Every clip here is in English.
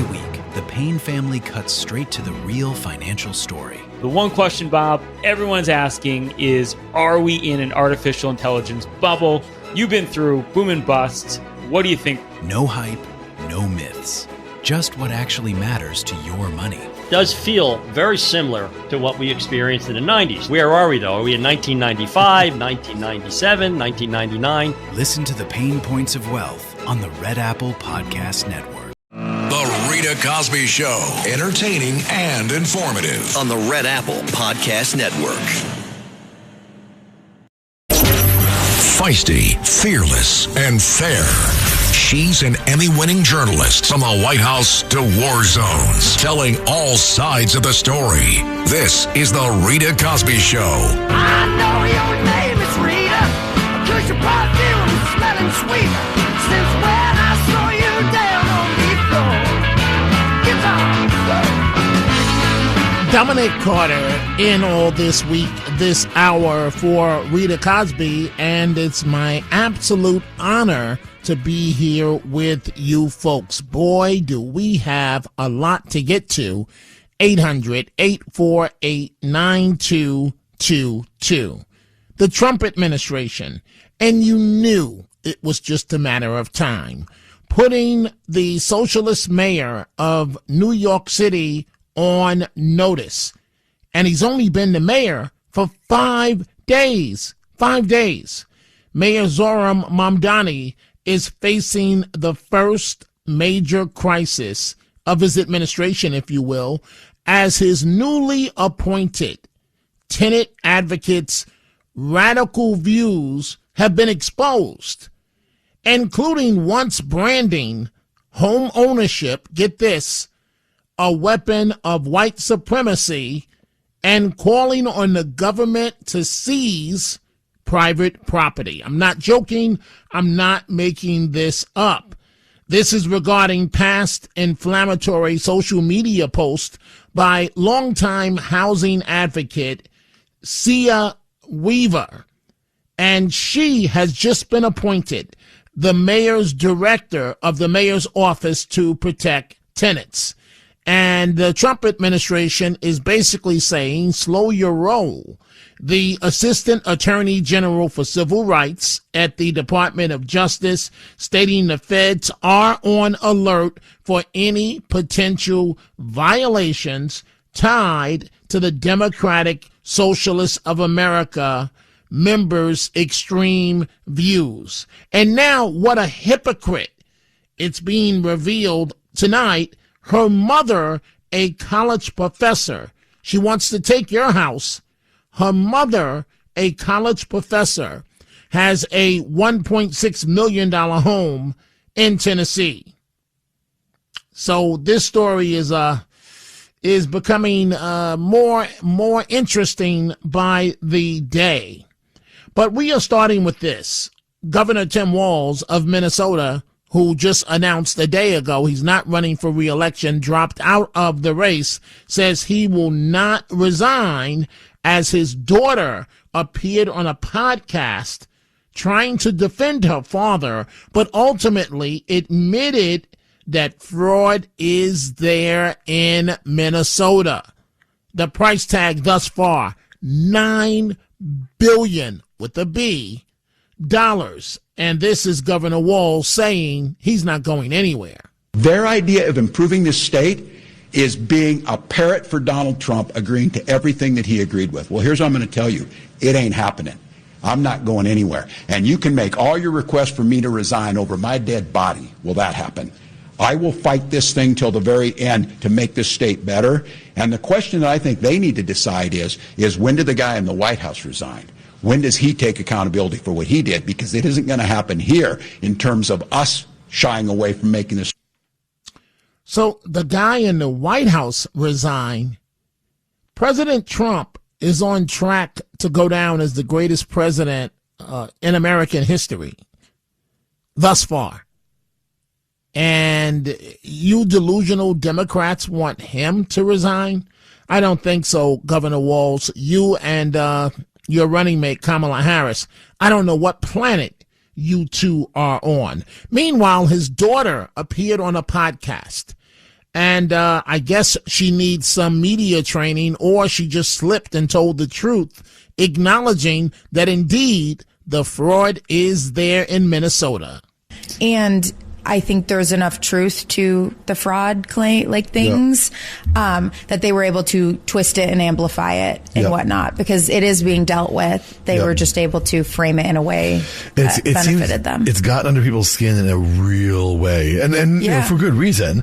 Every week, the Payne family cuts straight to the real financial story. The one question, Bob, everyone's asking is, are we in an artificial intelligence bubble? You've been through boom and bust. What do you think? No hype, no myths. Just what actually matters to your money. Does feel very similar to what we experienced in the 90s. Where are we, though? Are we in 1995, 1997, 1999? Listen to the Pain Points of Wealth on the Red Apple Podcast Network. The Rita Cosby Show. Entertaining and informative. On the Red Apple Podcast Network. Feisty, fearless, and fair. She's an Emmy-winning journalist from the White House to war zones, telling all sides of the story. This is the Rita Cosby Show. I know your name is Rita, 'cause your perfume is smelling sweet. Since when I saw you down on the floor. Guitar. Dominic Carter in all this week, this hour for Rita Cosby, and it's my absolute honor to be here with you folks. Boy, do we have a lot to get to. 800-848-9222. The Trump administration, and you knew it was just a matter of time, putting the socialist mayor of New York City on notice. And he's only been the mayor for 5 days. 5 days. Mayor Zohran Mamdani is facing the first major crisis of his administration, if you will, as his newly appointed tenant advocates' radical views have been exposed, including once branding home ownership, get this, a weapon of white supremacy, and calling on the government to seize private property. I'm not joking. I'm not making this up. This is regarding past inflammatory social media posts by longtime housing advocate Sia Weaver. And she has just been appointed the mayor's director of the mayor's office to protect tenants. And the Trump administration is basically saying, slow your roll. The Assistant Attorney General for Civil Rights at the Department of Justice stating the feds are on alert for any potential violations tied to the Democratic Socialists of America members' extreme views. And now, what a hypocrite. It's being revealed tonight. Her mother, a college professor, she wants to take your house. Her mother, a college professor, has a $1.6 million home in Tennessee. So this story is becoming more interesting by the day. But we are starting with this. Governor Tim Walz of Minnesota, who just announced a day ago he's not running for re-election, dropped out of the race, says he will not resign as his daughter appeared on a podcast trying to defend her father, but ultimately admitted that fraud is there in Minnesota. The price tag thus far, $9 billion with a B dollars. And this is Governor Walz saying he's not going anywhere. Their idea of improving this state is being a parrot for Donald Trump, agreeing to everything that he agreed with. Well, here's what I'm going to tell you. It ain't happening. I'm not going anywhere. And you can make all your requests for me to resign over my dead body. Will that happen? I will fight this thing till the very end to make this state better. And the question that I think they need to decide is when did the guy in the White House resign? When does he take accountability for what he did? Because it isn't going to happen here in terms of us shying away from making this. So the guy in the White House resigned. President Trump is on track to go down as the greatest president in American history thus far. And you delusional Democrats want him to resign? I don't think so, Governor Walz. You and your running mate, Kamala Harris, I don't know what planet you two are on. Meanwhile, his daughter appeared on a podcast And I guess she needs some media training, or she just slipped and told the truth, acknowledging that indeed the fraud is there in Minnesota. And I think there's enough truth to the fraud claim, things, that they were able to twist it and amplify it and whatnot, because it is being dealt with. They were just able to frame it in a way that benefited them. It's gotten under people's skin in a real way, and you know, for good reason.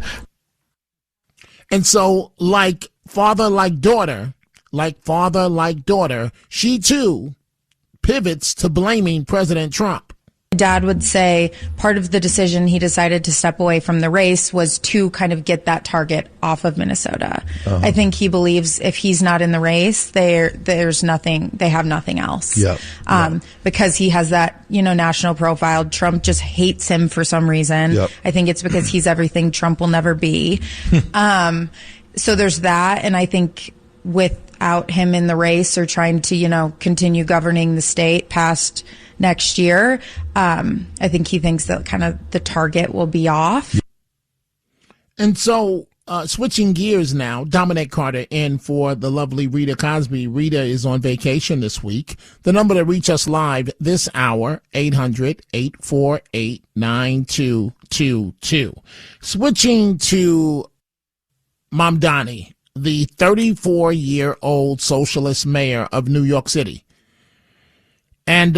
And so, like father, like daughter, she too pivots to blaming President Trump. Dad would say part of the decision he decided to step away from the race was to kind of get that target off of Minnesota. I think he believes if he's not in the race, there's nothing, they have nothing else. Because he has that, national profile. Trump just hates him for some reason. I think it's because he's everything Trump will never be. So there's that. And I think without him in the race or trying to, continue governing the state past next year, I think he thinks that kind of the target will be off. And so, switching gears now, Dominic Carter in for the lovely Rita Cosby. Rita is on vacation this week. The number to reach us live this hour, 800-848-9222. Switching to Mamdani, the 34-year-old socialist mayor of New York City. And,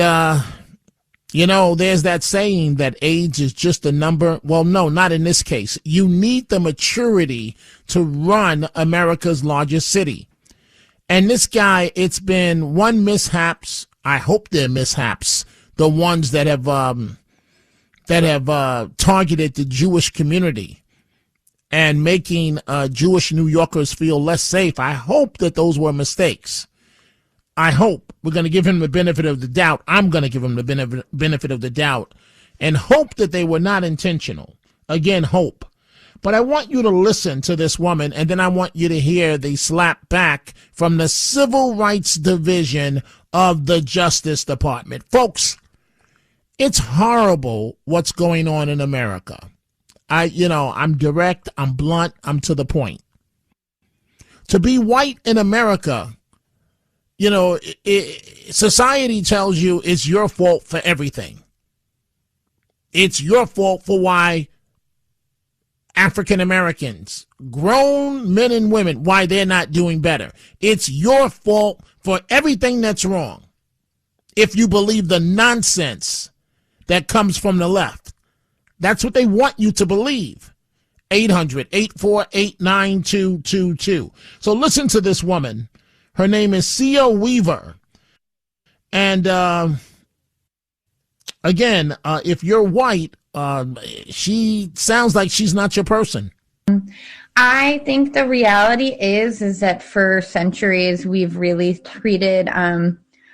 there's that saying that age is just a number. Well, no, not in this case. You need the maturity to run America's largest city. And this guy, it's been one mishaps. I hope they're mishaps. The ones that have targeted the Jewish community and making Jewish New Yorkers feel less safe. I hope that those were mistakes. I hope. We're going to give him the benefit of the doubt. I'm going to give him the benefit of the doubt and hope that they were not intentional. Again, hope. But I want you to listen to this woman, and then I want you to hear the slap back from the Civil Rights Division of the Justice Department. Folks, it's horrible what's going on in America. I'm direct, I'm blunt, I'm to the point. To be white in America, society tells you it's your fault for everything. It's your fault for why African Americans, grown men and women, why they're not doing better. It's your fault for everything that's wrong. If you believe the nonsense that comes from the left, that's what they want you to believe. 800-848-9222. So listen to this woman. Her name is Sia Weaver. And again, if you're white, she sounds like she's not your person. I think the reality is that for centuries we've really treated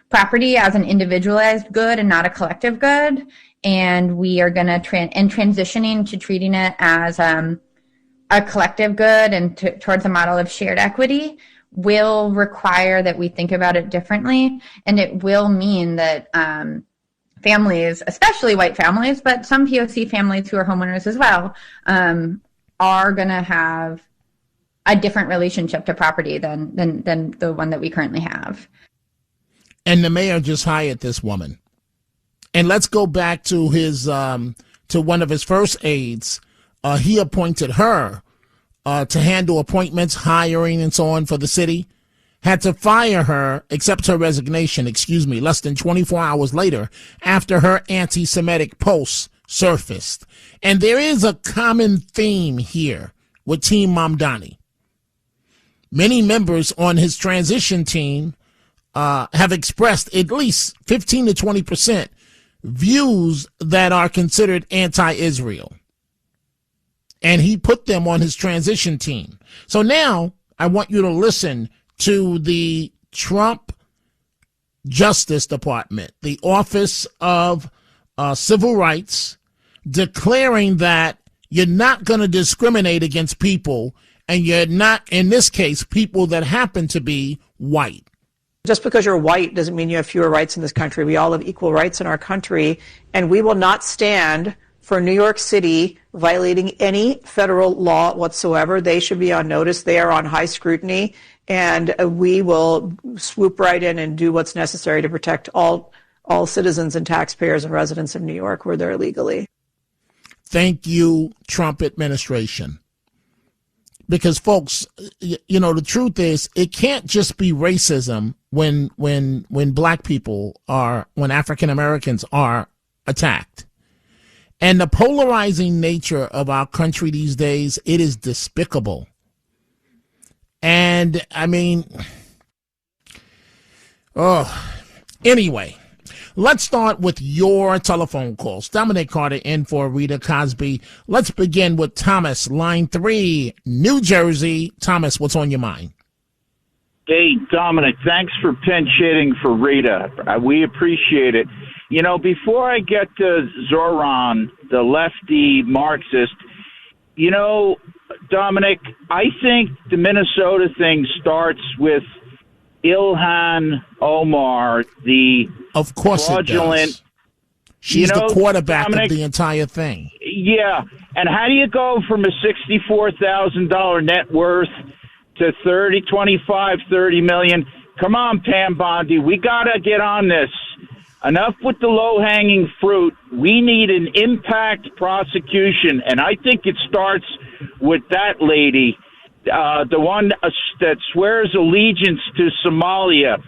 property as an individualized good and not a collective good. And we are going to transitioning to treating it as a collective good and towards a model of shared equity will require that we think about it differently. And it will mean that families, especially white families, but some POC families who are homeowners as well, are going to have a different relationship to property than the one that we currently have. And the mayor just hired this woman. And let's go back to his to one of his first aides. He appointed her to handle appointments, hiring, and so on for the city. Had to fire her, accept her resignation, less than 24 hours later after her anti-Semitic posts surfaced. And there is a common theme here with Team Mamdani. Many members on his transition team have expressed at least 15 to 20% views that are considered anti-Israel. And he put them on his transition team. So now I want you to listen to the Trump Justice Department, the Office of Civil Rights, declaring that you're not going to discriminate against people, and you're not, in this case, people that happen to be white. Just because you're white doesn't mean you have fewer rights in this country. We all have equal rights in our country, and we will not stand for New York City violating any federal law whatsoever. They should be on notice. They are on high scrutiny, and we will swoop right in and do what's necessary to protect all citizens and taxpayers and residents of New York where they're illegally. Thank you, Trump administration. Because, folks, you know, the truth is it can't just be racism when black people when African Americans are attacked. And the polarizing nature of our country these days, it is despicable. And, I mean, anyway, let's start with your telephone calls. Dominic Carter in for Rita Cosby. Let's begin with Thomas, line 3, New Jersey. Thomas, what's on your mind? Hey, Dominic, thanks for pinch hitting for Rita. We appreciate it. You know, before I get to Zoran, the lefty Marxist, you know, Dominic, I think the Minnesota thing starts with Ilhan Omar, the of course fraudulent. It does. She's the quarterback, Dominic, of the entire thing. Yeah, and how do you go from a $64,000 net worth to 30 million? Come on, Pam Bondi, we gotta get on this. Enough with the low-hanging fruit. We need an impact prosecution, and I think it starts with that lady, the one that swears allegiance to Somalia.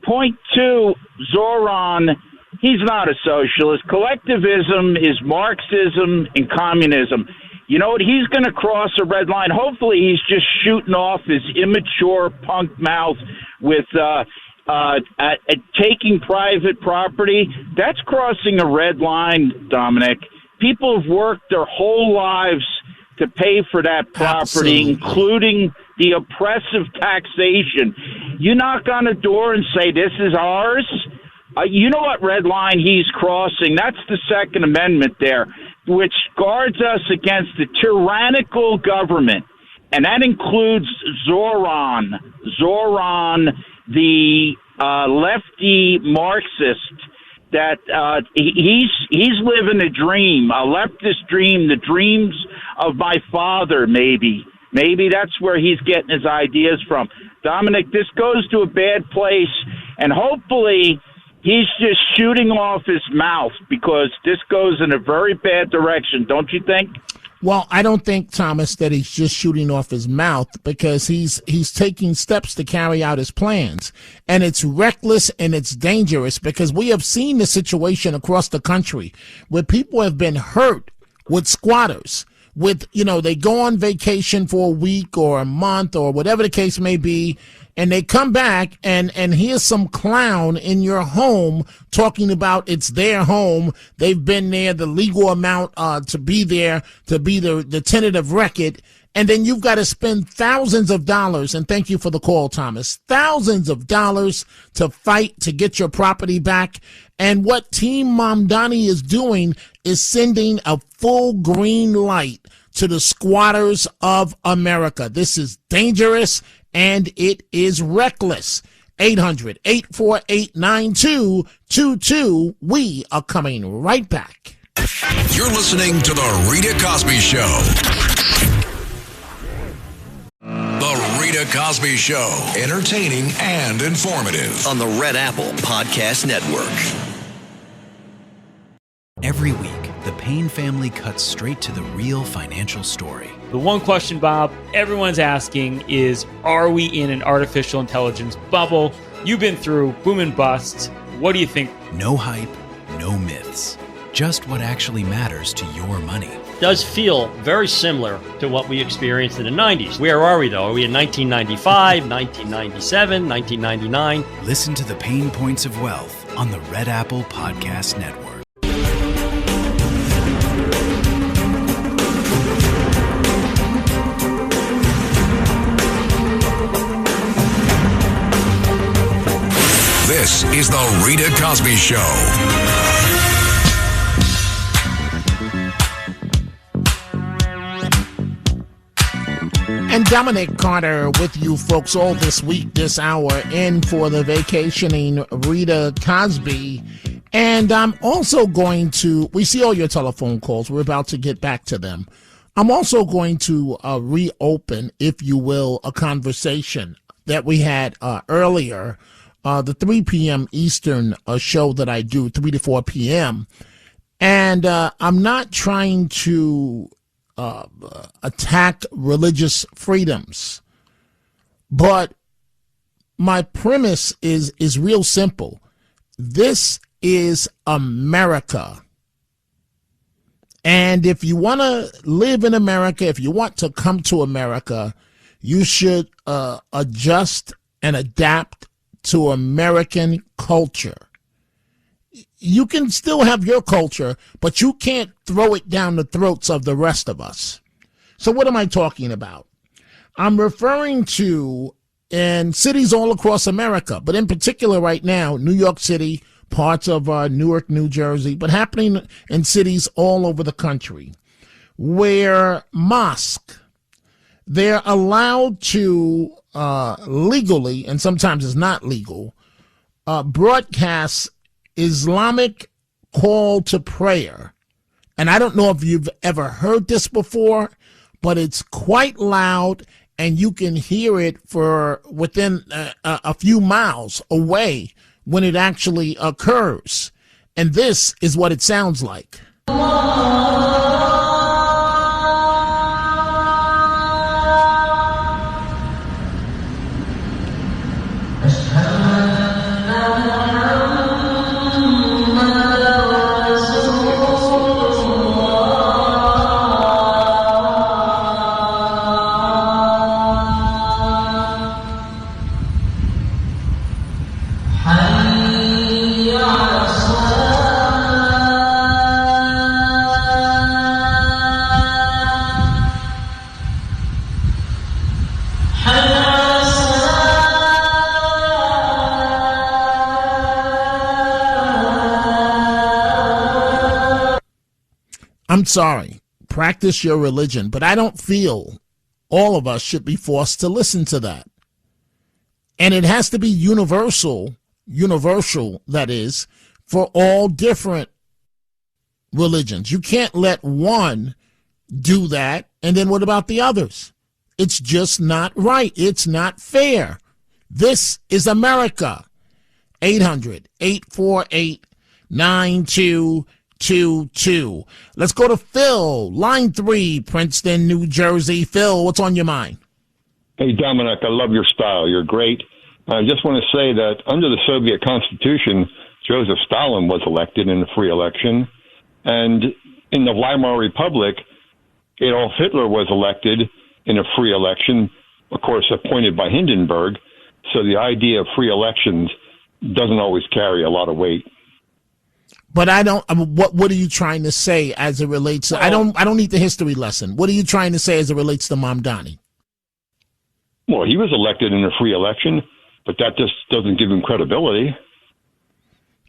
Point 2, Zoran, he's not a socialist. Collectivism is Marxism and communism. You know what? He's going to cross a red line. Hopefully he's just shooting off his immature punk mouth with taking private property. That's crossing a red line, Dominic. People have worked their whole lives to pay for that property, including the oppressive taxation. You knock on a door and say, this is ours. You know what red line he's crossing? That's the Second Amendment there, which guards us against the tyrannical government. And that includes Zoran, the lefty Marxist, that he's living a dream, a leftist dream, the dreams of my father, maybe. Maybe that's where he's getting his ideas from. Dominic, this goes to a bad place, and hopefully he's just shooting off his mouth because this goes in a very bad direction, don't you think? Well, I don't think, Thomas, that he's just shooting off his mouth, because he's taking steps to carry out his plans. And it's reckless and it's dangerous, because we have seen the situation across the country where people have been hurt with squatters. With, you know, they go on vacation for a week or a month or whatever the case may be, and they come back and here's some clown in your home talking about it's their home. They've been there the legal amount to be there, to be the tenant of record. And then you've got to spend thousands of dollars, and thank you for the call, Thomas, thousands of dollars to fight to get your property back. And what Team Mamdani is doing is sending a full green light to the squatters of America. This is dangerous and it is reckless. 800-848-9222. We are coming right back. You're listening to The Rita Cosby Show. The Rita Cosby Show. Entertaining and informative. On the Red Apple Podcast Network. Every week, the Payne family cuts straight to the real financial story. The one question, Bob, everyone's asking is, are we in an artificial intelligence bubble? You've been through boom and bust. What do you think? No hype, no myths. Just what actually matters to your money. Does feel very similar to what we experienced in the 90s. Where are we, though? Are we in 1995, 1997, 1999? Listen to the Pain Points of Wealth on the Red Apple Podcast Network. This is The Rita Cosby Show. And Dominic Carter with you folks all this week, this hour, in for the vacationing Rita Cosby. And I'm also going to, we see all your telephone calls. We're about to get back to them. I'm also going to reopen, if you will, a conversation that we had earlier, the 3 p.m. Eastern show that I do, 3 to 4 p.m. And I'm not trying to attack religious freedoms, but my premise is real simple. This is America. And if you want to live in America, if you want to come to America, you should adjust and adapt to American culture. You can still have your culture, but you can't throw it down the throats of the rest of us. So what am I talking about? I'm referring to in cities all across America, but in particular right now, New York City, parts of Newark, New Jersey, but happening in cities all over the country, where mosques, they're allowed to legally, and sometimes it's not legal, broadcast Islamic call to prayer. And I don't know if you've ever heard this before, but it's quite loud, and you can hear it for within a few miles away when it actually occurs. And this is what it sounds like. I'm sorry, practice your religion, but I don't feel all of us should be forced to listen to that. And it has to be universal, that is, for all different religions. You can't let one do that, and then what about the others? It's just not right. It's not fair. This is America. 800-848-9222. Let's go to Phil, line 3, Princeton, New Jersey. Phil, what's on your mind? Hey, Dominic, I love your style. You're great. I just want to say that under the Soviet Constitution, Joseph Stalin was elected in a free election. And in the Weimar Republic, Adolf Hitler was elected in a free election, of course, appointed by Hindenburg. So the idea of free elections doesn't always carry a lot of weight. But I don't. What are you trying to say as it relates to? I don't need the history lesson. What are you trying to say as it relates to Mamdani? Well, he was elected in a free election, but that just doesn't give him credibility.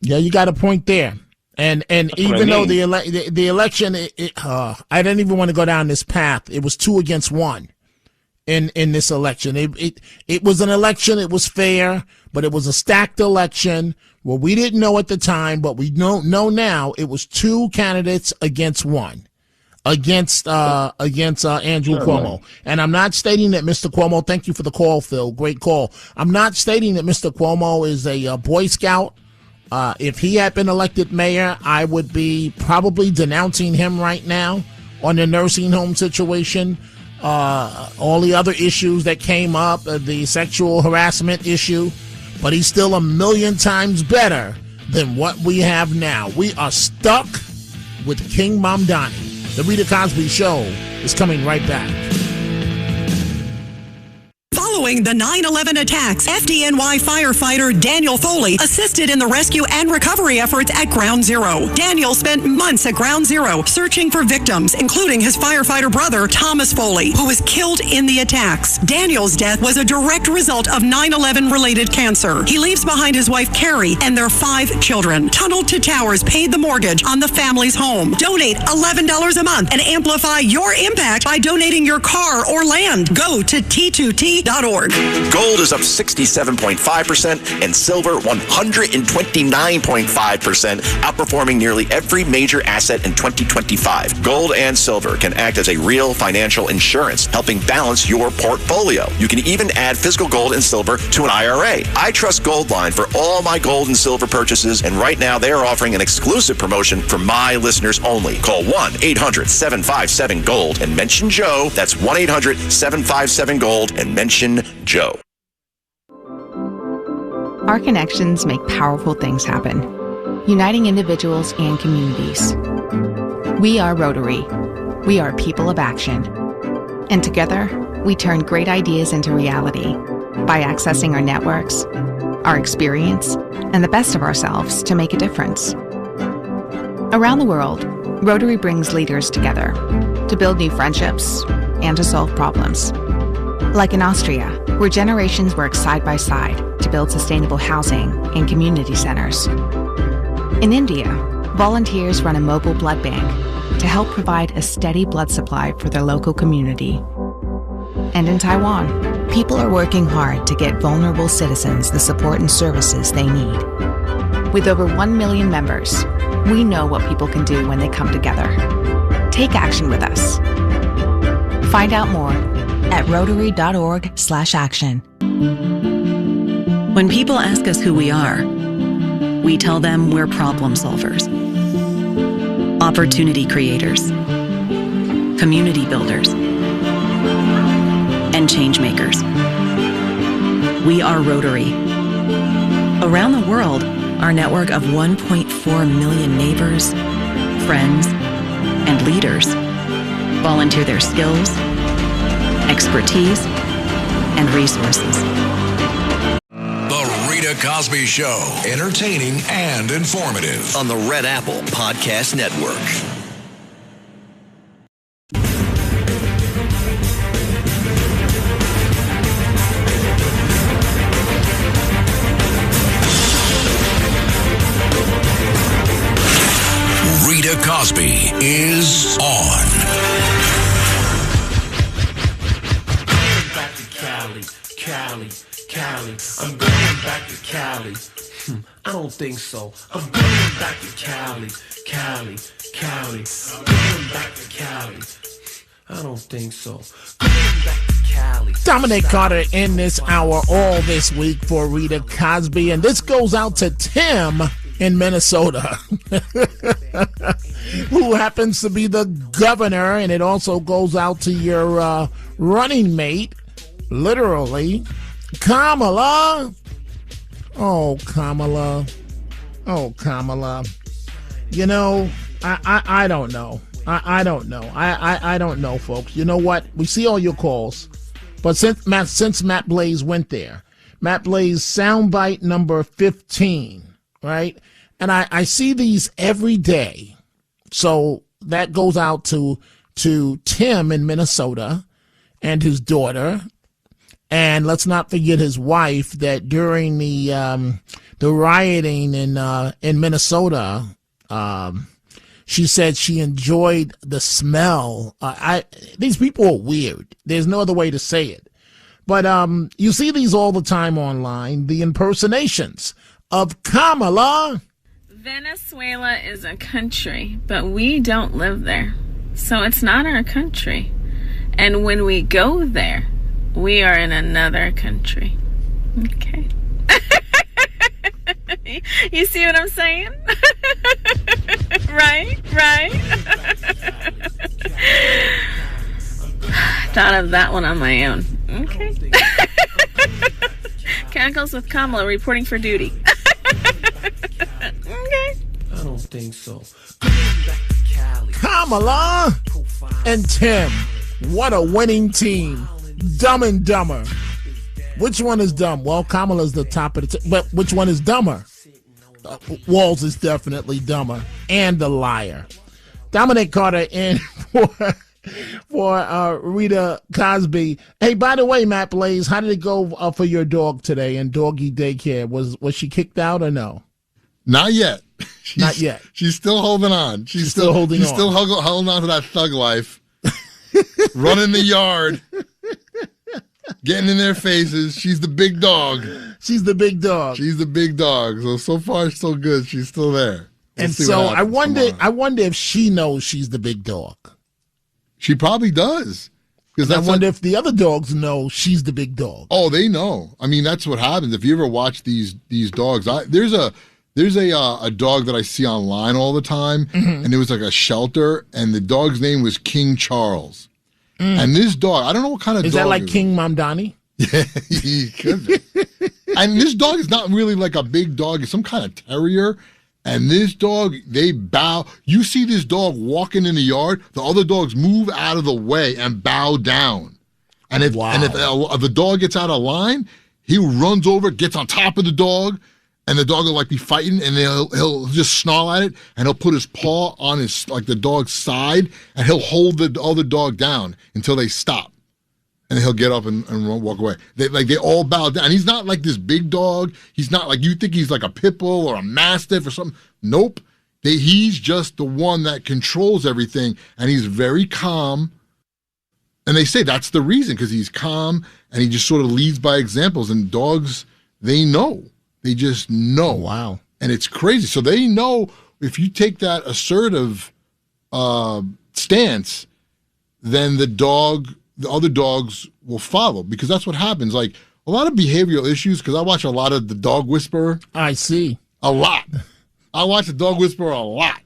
Yeah, you got a point there. And even though the election, I didn't even want to go down this path. It was 2 against 1 in this election. It was an election. It was fair, but it was a stacked election. Well, we didn't know at the time, but we know now. It was 2 candidates against 1, against Andrew Cuomo. And I'm not stating that Mr. Cuomo. Thank you for the call, Phil. Great call. I'm not stating that Mr. Cuomo is a Boy Scout. If he had been elected mayor, I would be probably denouncing him right now on the nursing home situation, all the other issues that came up, the sexual harassment issue. But he's still 1,000,000 times better than what we have now. We are stuck with King Mamdani. The Rita Cosby Show is coming right back. Following the 9/11 attacks, FDNY firefighter Daniel Foley assisted in the rescue and recovery efforts at Ground Zero. Daniel spent months at Ground Zero searching for victims, including his firefighter brother, Thomas Foley, who was killed in the attacks. Daniel's death was a direct result of 9/11-related cancer. He leaves behind his wife, Carrie, and their 5 children. Tunnel to Towers paid the mortgage on the family's home. Donate $11 a month and amplify your impact by donating your car or land. Go to T2T.org. rotary.org. Gold is up 67.5% and silver 129.5%, outperforming nearly every major asset in 2025. Gold and silver can act as a real financial insurance, helping balance your portfolio. You can even add physical gold and silver to an IRA. I trust Goldline for all my gold and silver purchases, and right now they are offering an exclusive promotion for my listeners only. Call 1-800-757-GOLD and mention Joe. That's 1-800-757-GOLD and mention Joe. Our connections make powerful things happen, uniting individuals and communities. We are Rotary. We are people of action. And together, we turn great ideas into reality by accessing our networks, our experience, and the best of ourselves to make a difference. Around the world, Rotary brings leaders together to build new friendships and to solve problems. Like in Austria, where generations work side by side to build sustainable housing and community centers. In India, volunteers run a mobile blood bank to help provide a steady blood supply for their local community. And in Taiwan, people are working hard to get vulnerable citizens the support and services they need. With over 1 million members, we know what people can do when they come together. Take action with us. Find out more at rotary.org/action. When people ask us who we are, we tell them we're problem solvers, opportunity creators, community builders, and change makers. We are Rotary. Around the world, our network of 1.4 million neighbors, friends, and leaders volunteer their skills, expertise, and resources. The Rita Cosby Show, entertaining and informative. On the Red Apple Podcast Network. Rita Cosby is on. Cali. I'm going back to Cali. I don't think so. I'm going back to Cali. I'm going back to Cali. I don't think so. Going back to Cali. Dominic Carter in this hour all this week for Rita Cosby. And this goes out to Tim in Minnesota, who happens to be the governor. And it also goes out to your running mate, literally, Kamala. Oh, Kamala. You know, I don't know. I don't know. I don't know, folks. You know what? We see all your calls. But since Matt Blaze went there, Matt Blaze soundbite number 15, right? And I see these every day. So that goes out to Tim in Minnesota and his daughter. And let's not forget his wife, that during the rioting in Minnesota, she said she enjoyed the smell. These people are weird. There's no other way to say it. But you see these all the time online, the impersonations of Kamala. Venezuela is a country, but we don't live there. So it's not our country. And when we go there, we are in another country. Okay. You see what I'm saying? Right? Thought of that one on my own. Okay. Cackles with Kamala reporting for duty. Okay. I don't think so. Kamala and Tim. What a winning team. Dumb and Dumber. Which one is dumb? Well, Kamala's the top of the but which one is dumber? Walls is definitely dumber and the liar. Dominic Carter in for Rita Cosby. Hey, by the way, Matt Blaze, how did it go for your dog today in doggy daycare? Was she kicked out or no? Not yet. Not yet. She's still holding on. She's still holding on. She's still holding on to that thug life. Running the yard. getting in their faces. She's the big dog. She's the big dog. She's the big dog. So far, so good. She's still there. We'll and so I wonder if she knows she's the big dog. She probably does. Because I wonder if the other dogs know she's the big dog. Oh, they know. I mean, that's what happens. If you ever watch these dogs, there's a dog that I see online all the time, and it was like a shelter, and the dog's name was King Charles. And this dog, I don't know what kind of dog is that like King Mamdani? Yeah, he could be. And this dog is not really like a big dog. It's some kind of terrier. And this dog, they bow. You see this dog walking in the yard, the other dogs move out of the way and bow down. And if the dog gets out of line, he runs over, gets on top of the dog, and the dog will like be fighting, and he'll just snarl at it, and he'll put his paw on the dog's side, and he'll hold the other dog down until they stop. And he'll get up and walk away. They all bow down. And he's not like this big dog. He's not like you think he's like a pit bull or a mastiff or something. Nope. He's just the one that controls everything, and he's very calm. And they say that's the reason, because he's calm and he just sort of leads by examples. And dogs, they know. They just know. Wow. And it's crazy. So they know if you take that assertive stance, then the other dogs will follow, because that's what happens. Like a lot of behavioral issues, because I watch a lot of The Dog Whisperer. I see. A lot. I watch The Dog Whisperer a lot.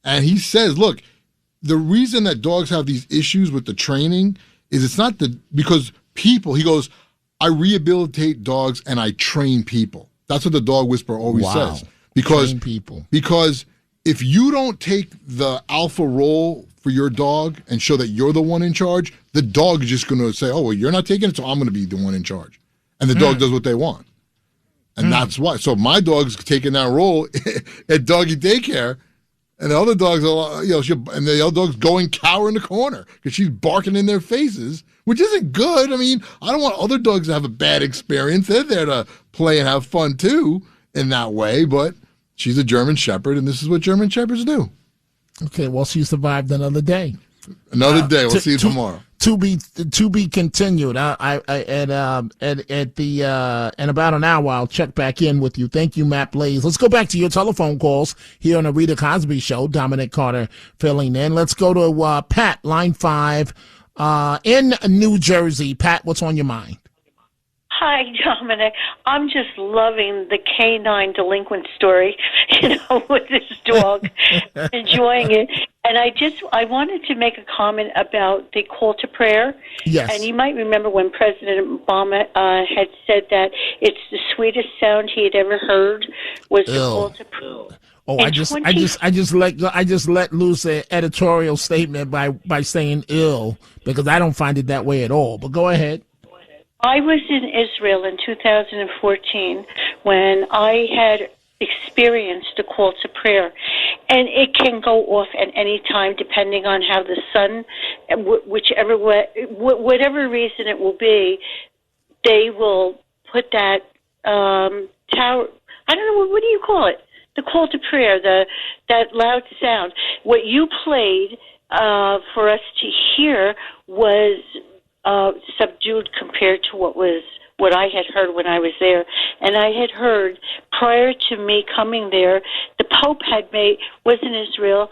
And he says, look, the reason that dogs have these issues with the training is it's not because people, he goes, I rehabilitate dogs and I train people. That's what The Dog Whisperer always says. Train people. Because if you don't take the alpha role for your dog and show that you're the one in charge, the dog is just going to say, oh, well, you're not taking it, so I'm going to be the one in charge. And the dog does what they want. And that's why. So my dog's taking that role at doggy daycare, and the other dogs are, and the other dog's going cower in the corner because she's barking in their faces, which isn't good. I mean, I don't want other dogs to have a bad experience. They're there to play and have fun too in that way, but she's a German Shepherd, and this is what German Shepherds do. Okay, well, she survived another day. Another day. We'll see you tomorrow. To be continued. In about an hour, I'll check back in with you. Thank you, Matt Blaze. Let's go back to your telephone calls here on the Rita Cosby Show. Dominic Carter filling in. Let's go to Pat, line 5, in New Jersey. Pat, what's on your mind? Hi, Dominic. I'm just loving the canine delinquent story, with this dog, enjoying it. And I wanted to make a comment about the call to prayer. Yes. And you might remember when President Obama had said that it's the sweetest sound he had ever heard was the call to prayer. Oh, I just let loose an editorial statement by saying ill, because I don't find it that way at all. But go ahead. I was in Israel in 2014 when I had experienced the call to prayer, and it can go off at any time depending on how the sun, whichever way, whatever reason it will be, they will put that tower. I don't know, what do you call it? The call to prayer, that loud sound. What you played for us to hear was subdued compared to what I had heard when I was there. And I had heard prior to me coming there, the Pope was in Israel,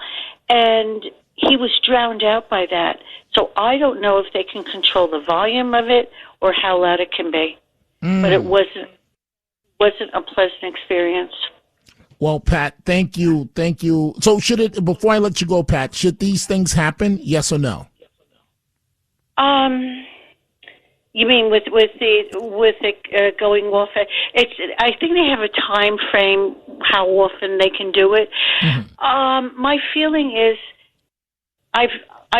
and he was drowned out by that. So I don't know if they can control the volume of it or how loud it can be. But it wasn't a pleasant experience. Well, Pat, thank you. So before I let you go, Pat, should these things happen? Yes or no? You mean with it going off? I think they have a time frame how often they can do it. Mm-hmm. My feeling is, I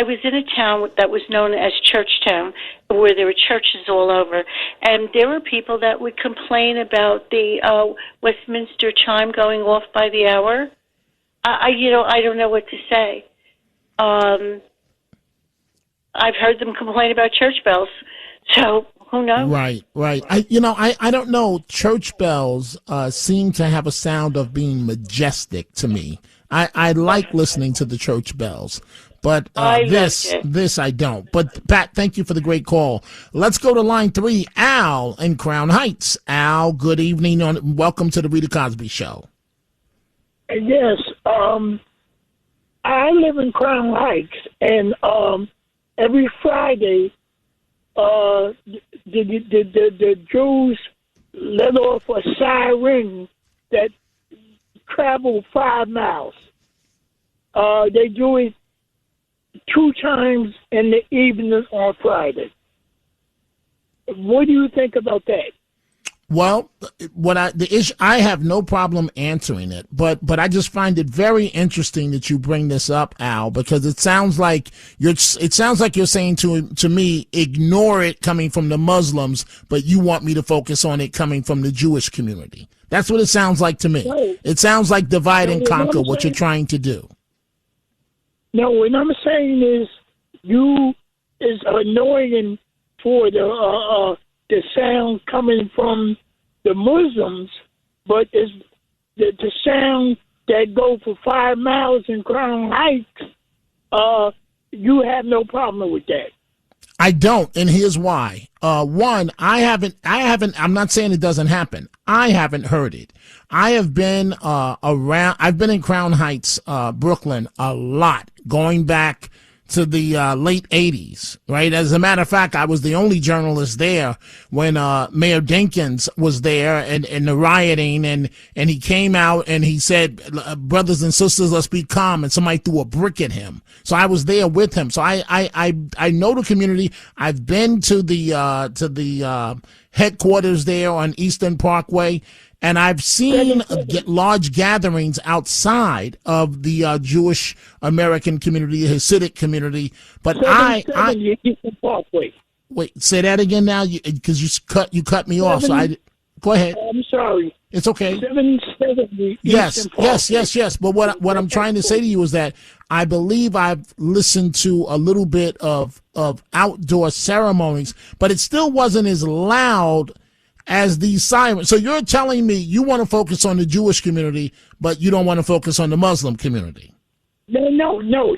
was in a town that was known as Churchtown, where there were churches all over, and there were people that would complain about the Westminster chime going off by the hour. I don't know what to say. I've heard them complain about church bells, so who knows? Right. I don't know. Church bells seem to have a sound of being majestic to me. I like listening to the church bells, But this I don't. But Pat, thank you for the great call. Let's go to line 3, Al in Crown Heights. Al, good evening. Welcome to the Rita Cosby Show. Yes, I live in Crown Heights, and every Friday, the Jews let off a siren that travel 5 miles. They do it 2 times in the evening on Friday. What do you think about that? Well, I have no problem answering it, but I just find it very interesting that you bring this up, Al, because it sounds like you're saying to me, ignore it coming from the Muslims, but you want me to focus on it coming from the Jewish community. That's what it sounds like to me. No. It sounds like divide and conquer what you're trying to do. No, what I'm saying is you is annoying for the sound coming from the Muslims, but it's the sound that go for 5 miles in Crown Heights. You have no problem with that. I don't, and here's why. One, I'm not saying it doesn't happen. I haven't heard it. I have been I've been in Crown Heights, Brooklyn a lot, going back to the late 80s, right? As a matter of fact, I was the only journalist there when Mayor Dinkins was there and the rioting, and he came out and he said, brothers and sisters, let's be calm, and somebody threw a brick at him. So I was there with him. So I know the community. I've been to the headquarters there on Eastern Parkway, and I've seen large gatherings outside of the Jewish American community, the Hasidic community. But wait, say that again now, because you cut me off. So go ahead. I'm sorry. It's okay. 770. Yes. But what I'm trying to say to you is that I believe I've listened to a little bit of outdoor ceremonies, but it still wasn't as loud as these sirens. So you're telling me you want to focus on the Jewish community, but you don't want to focus on the Muslim community? No.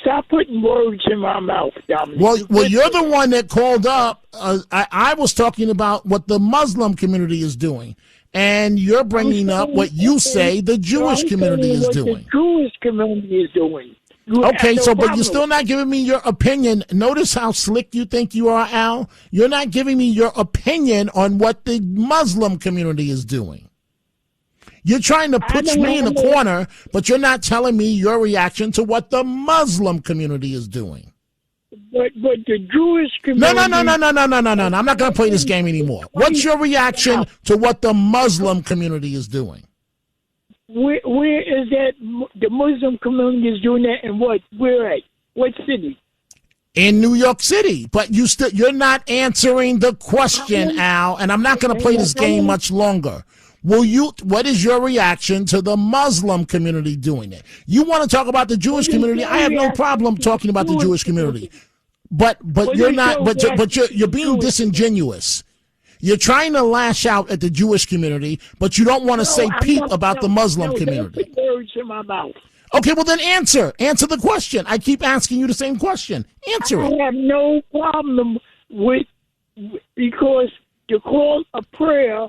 Stop putting words in my mouth, Dominic. Well, you're the one that called up. I was talking about what the Muslim community is doing, and you're bringing up what you say the Jewish community is doing. The Jewish community is doing. Okay, but you're still not giving me your opinion. Notice how slick you think you are, Al. You're not giving me your opinion on what the Muslim community is doing. You're trying to put me in a corner, but you're not telling me your reaction to what the Muslim community is doing. But the Jewish community... No. I'm not going to play this game anymore. What's your reaction to what the Muslim community is doing? Where is that the Muslim community is doing that, and where at? What city? In New York City. But you're not answering the question, Al, and I'm not going to play this game much longer. What is your reaction to the Muslim community doing it? You want to talk about the Jewish community? I have no problem talking about the Jewish community. But you're not, but you're being disingenuous. You're trying to lash out at the Jewish community, but you don't want to say peep about the Muslim community. Words in my mouth. Okay, well then answer the question. I keep asking you the same question. Answer it. I have no problem because the call of prayer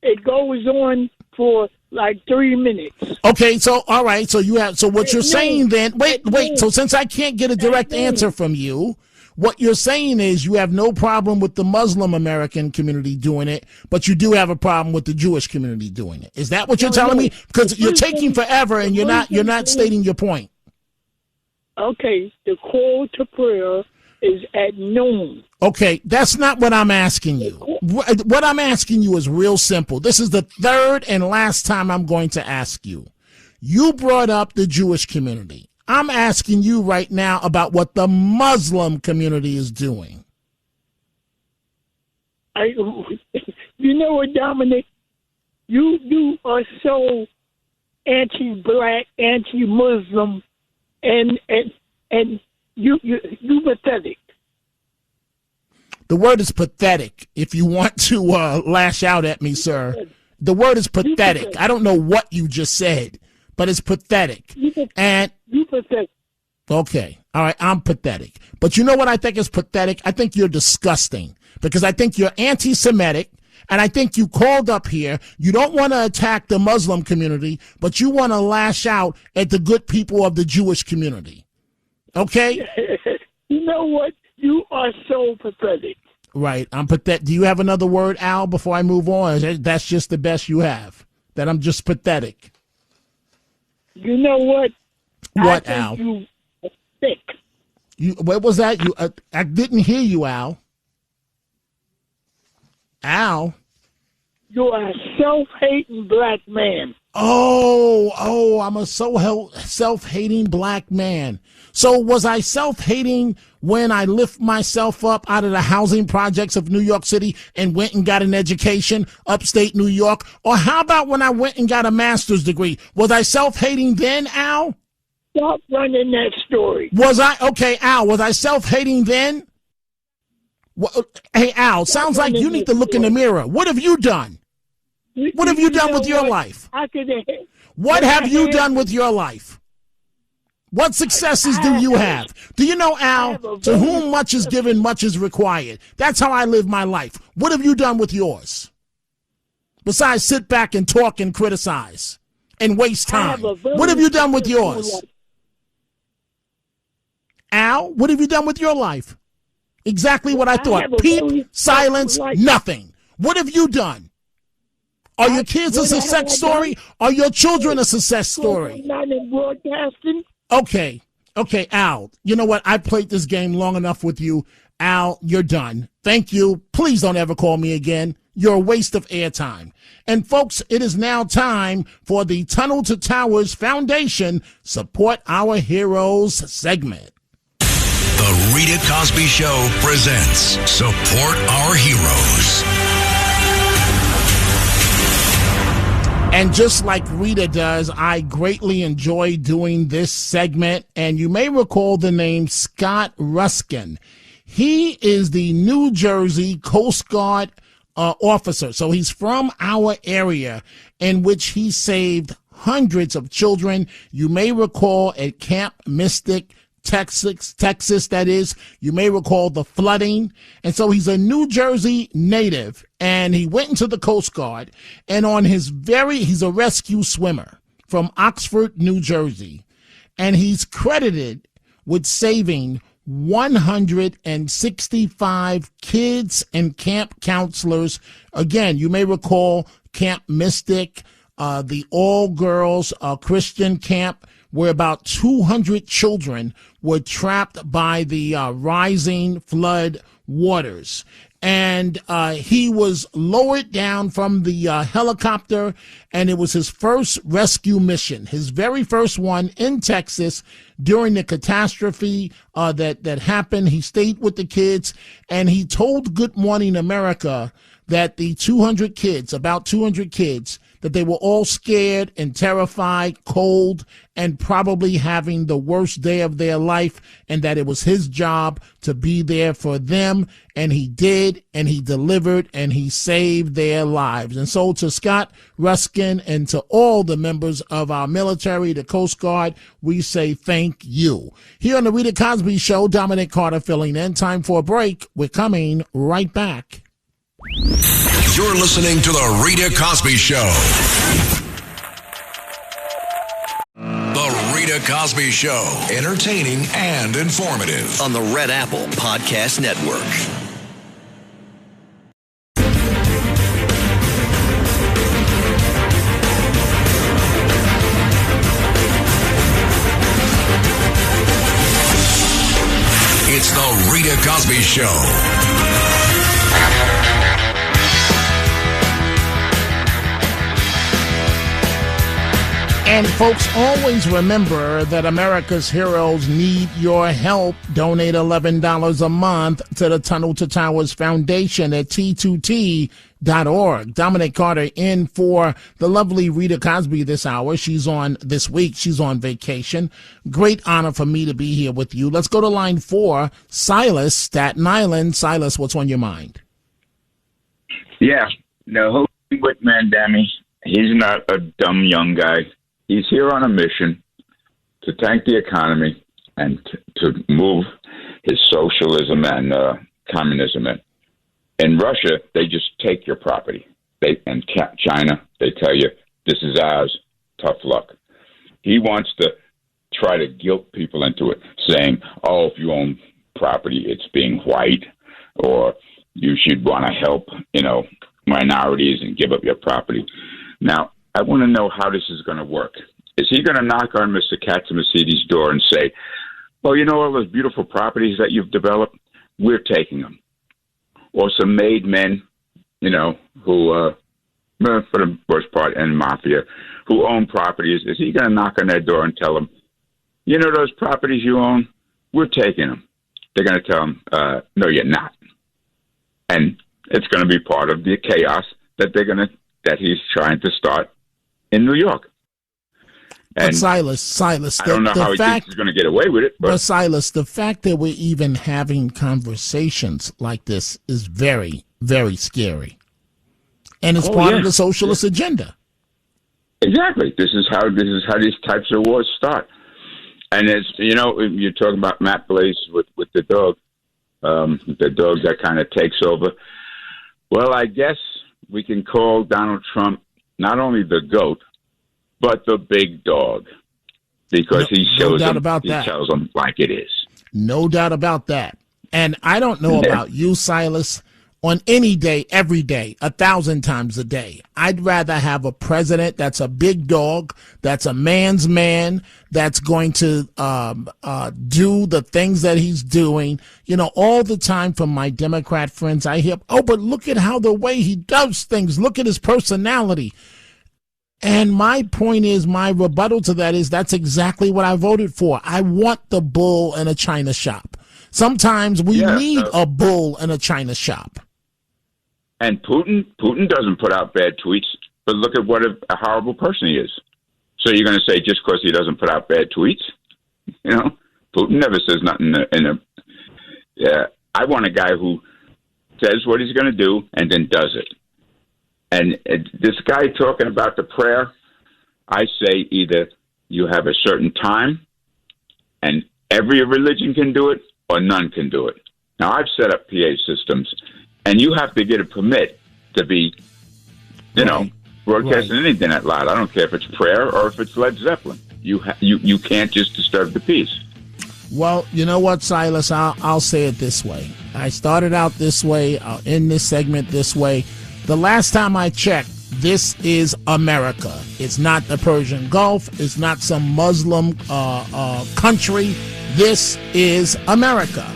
it goes on for like 3 minutes. Okay, so all right, so what you're saying then? Wait. So since I can't get a direct answer from you, what you're saying is you have no problem with the Muslim American community doing it, but you do have a problem with the Jewish community doing it. Is that what you're telling me? Because you're taking forever and you're not stating your point. Okay, the call to prayer is at noon. Okay, that's not what I'm asking you. What I'm asking you is real simple. This is the third and last time I'm going to ask you. You brought up the Jewish community. I'm asking you right now about what the Muslim community is doing. You know what, Dominic? You are so anti-black, anti-Muslim, and you pathetic. The word is pathetic. If you want to lash out at me, sir, the word is pathetic. I don't know what you just said, but it's pathetic. And you pathetic. Okay. All right. I'm pathetic. But you know what I think is pathetic? I think you're disgusting because I think you're anti-Semitic. And I think you called up here. You don't want to attack the Muslim community, but you want to lash out at the good people of the Jewish community. Okay? You know what? You are so pathetic. Right. I'm pathetic. Do you have another word, Al, before I move on? That's just the best you have. That I'm just pathetic. You know what? What, I think Al? you are sick. What was that? I didn't hear you, Al. Al? You are a self-hating black man. Oh, I'm a self-hating black man. So was I self-hating when I lift myself up out of the housing projects of New York City and went and got an education upstate New York? Or how about when I went and got a master's degree? Was I self-hating then, Al? Stop running that story. Okay, Al, was I self-hating then? Hey, Al, sounds like you need to look in the mirror. What have you done? What have you done with your life? What have you done with your life? What successes do you have? Do you know, Al, to whom much is given, much is required? That's how I live my life. What have you done with yours? Besides sit back and talk and criticize and waste time. What have you done with yours? Al, what have you done with your life? Exactly what I thought. Peep, silence, nothing. What have you done? Are your kids a success story? Are your children a success story? Not in broadcasting. Okay, Al. You know what? I played this game long enough with you. Al, you're done. Thank you. Please don't ever call me again. You're a waste of airtime. And folks, it is now time for the Tunnel to Towers Foundation Support Our Heroes segment. The Rita Cosby Show presents Support Our Heroes. And just like Rita does, I greatly enjoy doing this segment. And you may recall the name Scott Ruskin. He is the New Jersey Coast Guard officer. So he's from our area, in which he saved hundreds of children. You may recall at Camp Mystic, Texas, that is. You may recall the flooding. And so he's a New Jersey native, and he went into the Coast Guard, and he's a rescue swimmer from Oxford, New Jersey, and he's credited with saving 165 kids and camp counselors. Again, you may recall Camp Mystic, the all-girls Christian camp, where about 200 children were trapped by the rising flood waters. And he was lowered down from the helicopter, and it was his first rescue mission, his very first one in Texas during the catastrophe that happened. He stayed with the kids, and he told Good Morning America that the 200 kids, that they were all scared and terrified, cold, and probably having the worst day of their life, and that it was his job to be there for them. And he did, and he delivered, and he saved their lives. And so to Scott Ruskin and to all the members of our military, the Coast Guard, we say thank you. Here on the Rita Cosby Show, Dominic Carter filling in. Time for a break. We're coming right back. You're listening to The Rita Cosby Show. The Rita Cosby Show, entertaining and informative. On the Red Apple Podcast Network. It's The Rita Cosby Show. And folks, always remember that America's heroes need your help. Donate $11 a month to the Tunnel to Towers Foundation at T2T.org. Dominic Carter in for the lovely Rita Cosby this hour. She's on vacation. Great honor for me to be here with you. Let's go to line 4, Silas, Staten Island. Silas, what's on your mind? Yeah, no, Whitman, Dammy. He's not a dumb young guy. he's here on a mission to tank the economy and to move his socialism and communism in. In Russia, they just take your property. China, they tell you, this is ours, tough luck. He wants to try to guilt people into it, saying, oh, if you own property, it's being white, or you should want to help, minorities and give up your property. Now, I want to know how this is going to work. Is he going to knock on Mr. Katsimasidis' door and say, well, all those beautiful properties that you've developed, we're taking them? Or some made men, who, for the most part, and mafia, who own properties, is he going to knock on their door and tell them, those properties you own, we're taking them? They're going to tell him, no, you're not. And it's going to be part of the chaos that he's trying to start in New York. And but Silas, I don't know how he thinks he's going to get away with it. But Silas, the fact that we're even having conversations like this is very, very scary. And it's part of the socialist agenda. Exactly. This is how these types of wars start. And it's, you're talking about Matt Blaze with the dog that kind of takes over. Well, I guess we can call Donald Trump not only the GOAT, but the big dog, because he tells them like it is. No doubt about that. And I don't know about you, Silas. On any day, every day, 1,000 times a day, I'd rather have a president that's a big dog, that's a man's man, that's going to do the things that he's doing. All the time from my Democrat friends, I hear, oh, but look at how the way he does things. Look at his personality. And my point is, my rebuttal to that is that's exactly what I voted for. I want the bull in a china shop. Sometimes we need a bull in a china shop. And Putin doesn't put out bad tweets, but look at what a horrible person he is. So you're going to say just because he doesn't put out bad tweets? Putin never says nothing I want a guy who says what he's going to do and then does it. And this guy talking about the prayer, I say either you have a certain time and every religion can do it or none can do it. Now, I've set up PA systems, and you have to get a permit to be, broadcasting anything that loud. I don't care if it's prayer or if it's Led Zeppelin. You can't just disturb the peace. Well, you know what, Silas? I'll say it this way. I started out this way. I'll end this segment this way. The last time I checked, this is America. It's not the Persian Gulf. It's not some Muslim country. This is America.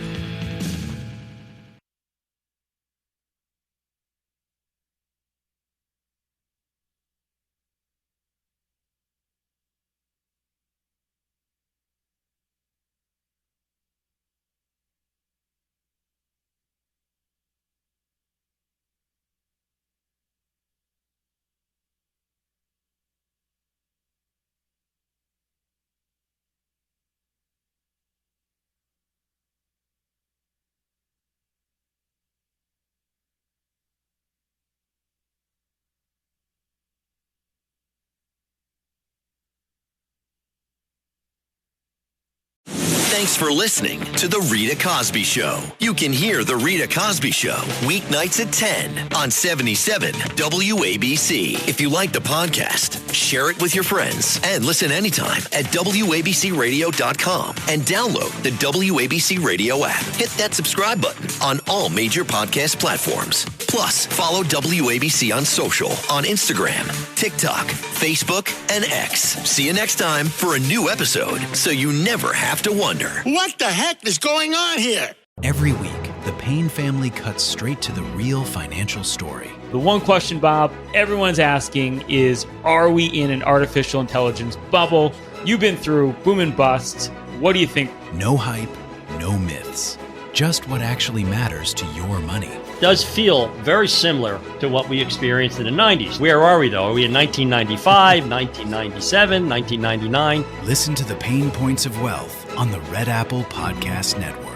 Thanks for listening to The Rita Cosby Show. You can hear The Rita Cosby Show weeknights at 10 on 77 WABC. If you like the podcast, share it with your friends and listen anytime at WABCRadio.com and download the WABC Radio app. Hit that subscribe button on all major podcast platforms. Plus, follow WABC on social on Instagram, TikTok, Facebook, and X. See you next time for a new episode so you never have to wonder. What the heck is going on here? Every week, the Payne family cuts straight to the real financial story. The one question, Bob, everyone's asking is, are we in an artificial intelligence bubble? You've been through boom and bust. What do you think? No hype, no myths. Just what actually matters to your money. Does feel very similar to what we experienced in the 90s. Where are we, though? Are we in 1995, 1997, 1999? Listen to the Pain Points of Wealth on the Red Apple Podcast Network.